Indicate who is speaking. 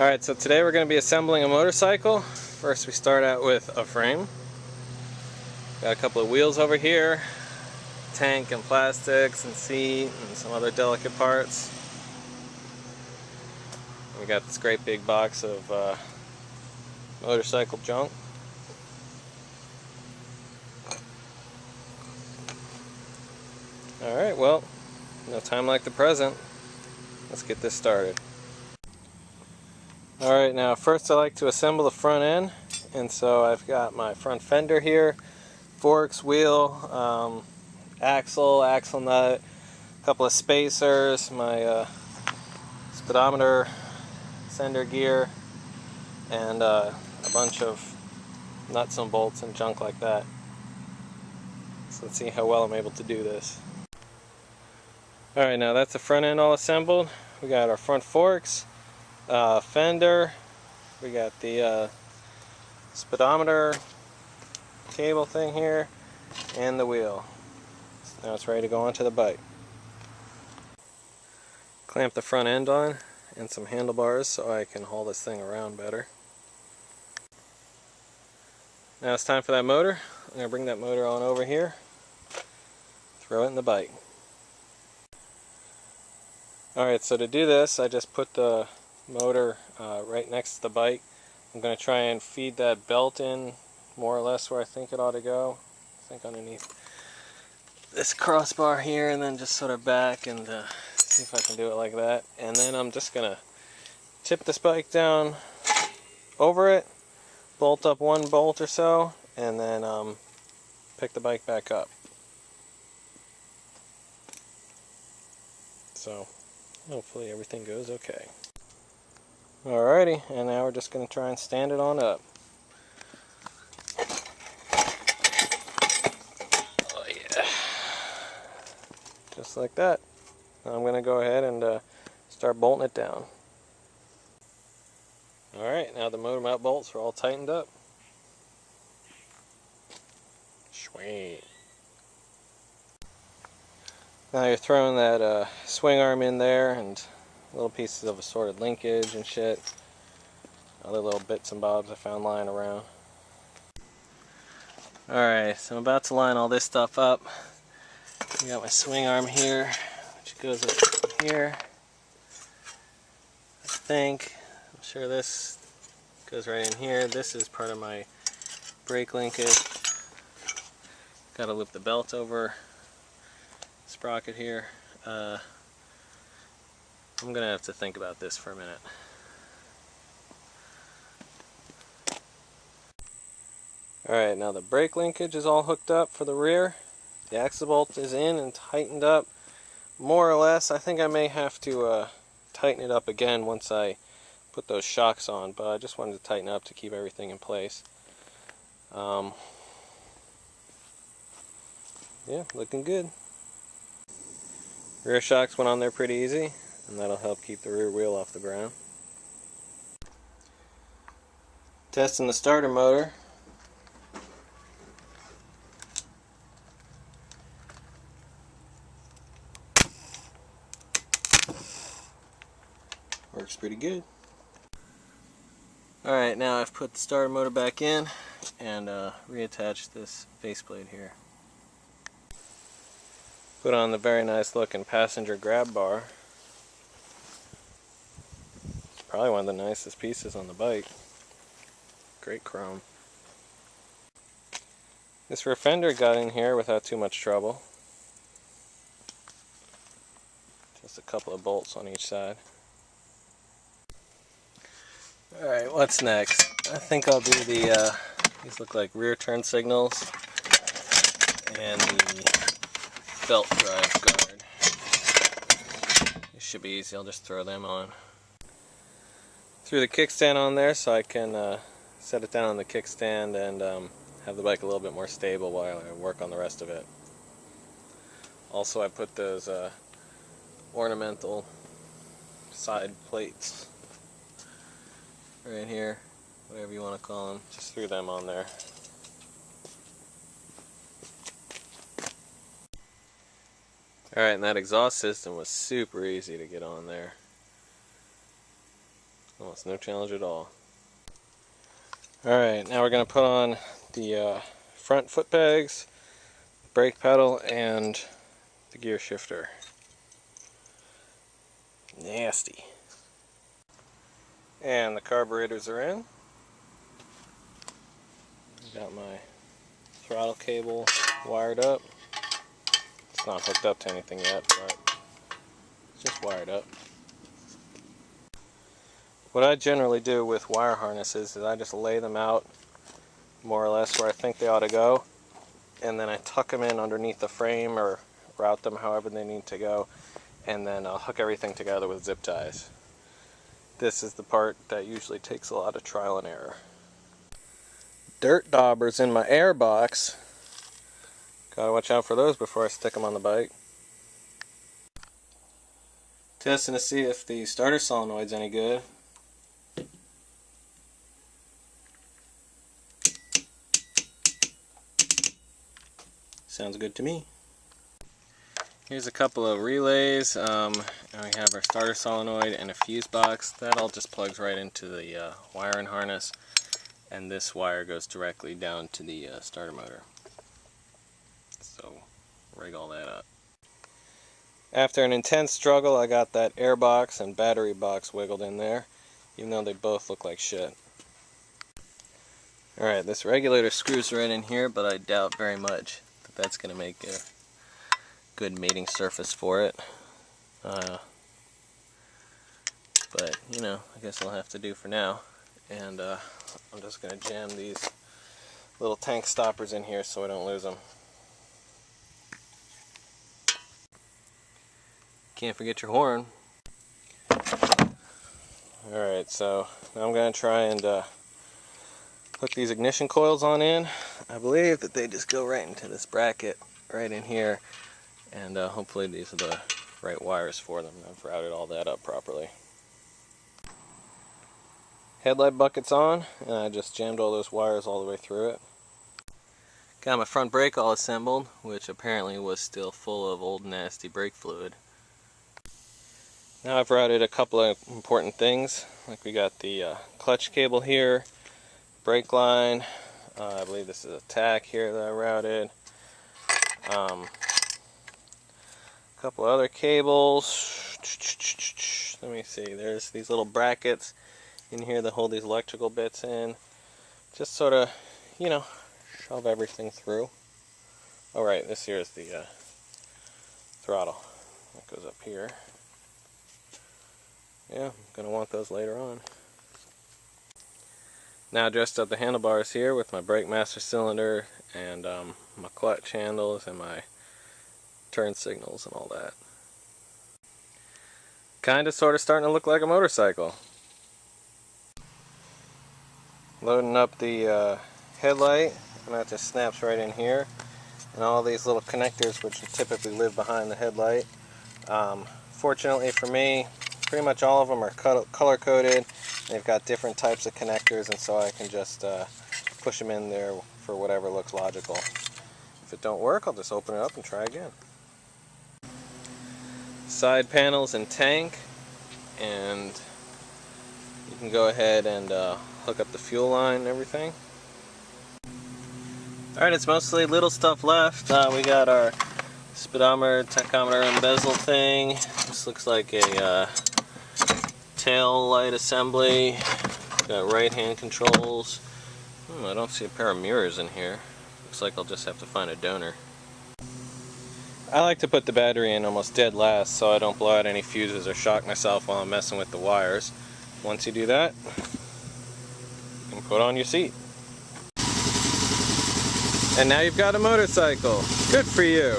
Speaker 1: Alright, so today we're going to be assembling a motorcycle. First we start out with a frame. Got a couple of wheels over here, tank and plastics and seat and some other delicate parts. We got this great big box of motorcycle junk. Alright, well, no time like the present. Let's get this started. Alright, now first I like to assemble the front end, and so I've got my front fender here, forks, wheel, axle nut, a couple of spacers, my speedometer, sender gear, and a bunch of nuts and bolts and junk like that. So let's see how well I'm able to do this. Alright, now that's the front end all assembled. We got our front forks, fender, we got the speedometer cable thing here, and the wheel. So now it's ready to go onto the bike. Clamp the front end on and some handlebars so I can haul this thing around better. Now it's time for that motor. I'm going to bring that motor on over here, throw it in the bike. Alright, so to do this I just put the motor right next to the bike. I'm going to try and feed that belt in more or less where I think it ought to go. I think underneath this crossbar here, and then just sort of back, and see if I can do it like that. And then I'm just going to tip this bike down over it, bolt up one bolt or so, and then pick the bike back up. So hopefully everything goes okay. Alrighty, and now we're just going to try and stand it on up. Oh yeah. Just like that. Now I'm going to go ahead and start bolting it down. Alright, now the motor mount bolts are all tightened up. Sweet. Now you're throwing that swing arm in there, and little pieces of assorted linkage and shit. Other little bits and bobs I found lying around. Alright, so I'm about to line all this stuff up. I got my swing arm here, which goes up here. I think, I'm sure this goes right in here. This is part of my brake linkage. Gotta loop the belt over sprocket here. I'm gonna have to think about this for a minute. Alright, now the brake linkage is all hooked up for the rear. The axle bolt is in and tightened up more or less. I think I may have to tighten it up again once I put those shocks on, but I just wanted to tighten up to keep everything in place. Yeah, looking good. Rear shocks went on there pretty easy, and that'll help keep the rear wheel off the ground. Testing the starter motor. Works pretty good. Alright, now I've put the starter motor back in and reattached this faceplate here. Put on the very nice looking passenger grab bar. It's probably one of the nicest pieces on the bike. Great chrome. This rear fender got in here without too much trouble. Just a couple of bolts on each side. Alright, what's next? I think I'll do the, these look like rear turn signals, and the belt drive guard. This should be easy, I'll just throw them on. Threw the kickstand on there so I can set it down on the kickstand and have the bike a little bit more stable while I work on the rest of it. Also I put those ornamental side plates right here, whatever you want to call them, just threw them on there. Alright, and that exhaust system was super easy to get on there. Almost no challenge at all. Alright, now we're going to put on the front foot pegs, brake pedal, and the gear shifter. Nasty. And the carburetors are in. Got my throttle cable wired up. It's not hooked up to anything yet, but it's just wired up. What I generally do with wire harnesses is I just lay them out more or less where I think they ought to go, and then I tuck them in underneath the frame or route them however they need to go, and then I'll hook everything together with zip ties. This is the part that usually takes a lot of trial and error. Dirt daubers in my air box. Gotta watch out for those before I stick them on the bike. Testing to see if the starter solenoid's any good. Sounds good to me. Here's a couple of relays, and we have our starter solenoid and a fuse box. That all just plugs right into the wiring harness, and this wire goes directly down to the starter motor. So rig all that up. After an intense struggle, I got that air box and battery box wiggled in there, even though they both look like shit. Alright, this regulator screws right in here, but I doubt very much that that's going to make a good mating surface for it. But, you know, I guess I'll have to do for now. And I'm just going to jam these little tank stoppers in here so I don't lose them. Can't forget your horn. Alright, so now I'm going to try and hook these ignition coils on in. I believe that they just go right into this bracket right in here, and hopefully these are the right wires for them. I've routed all that up properly. Headlight bucket's on, and I just jammed all those wires all the way through it. Got my front brake all assembled, which apparently was still full of old nasty brake fluid. Now I've routed a couple of important things, like we got the clutch cable here, brake line, I believe this is a tack here that I routed, a couple other cables. Let me see, there's these little brackets in here that hold these electrical bits in. Just sort of, you know, shove everything through. Oh right, this here is the throttle that goes up here. Yeah, I'm going to want those later on. Now dressed up the handlebars here with my brake master cylinder and my clutch handles and my turn signals and all that. Kind of sort of starting to look like a motorcycle. Loading up the headlight, and that just snaps right in here. And all these little connectors which typically live behind the headlight. Fortunately for me, pretty much all of them are color coded. They've got different types of connectors, and so I can just push them in there for whatever looks logical. If it don't work, I'll just open it up and try again. Side panels and tank, and you can go ahead and hook up the fuel line and everything. Alright, it's mostly little stuff left. We got our speedometer, tachometer, and bezel thing. This looks like a tail light assembly. Got right hand controls. I don't see a pair of mirrors in here. Looks like I'll just have to find a donor. I like to put the battery in almost dead last so I don't blow out any fuses or shock myself while I'm messing with the wires. Once you do that, you can put on your seat. And now you've got a motorcycle. Good for you.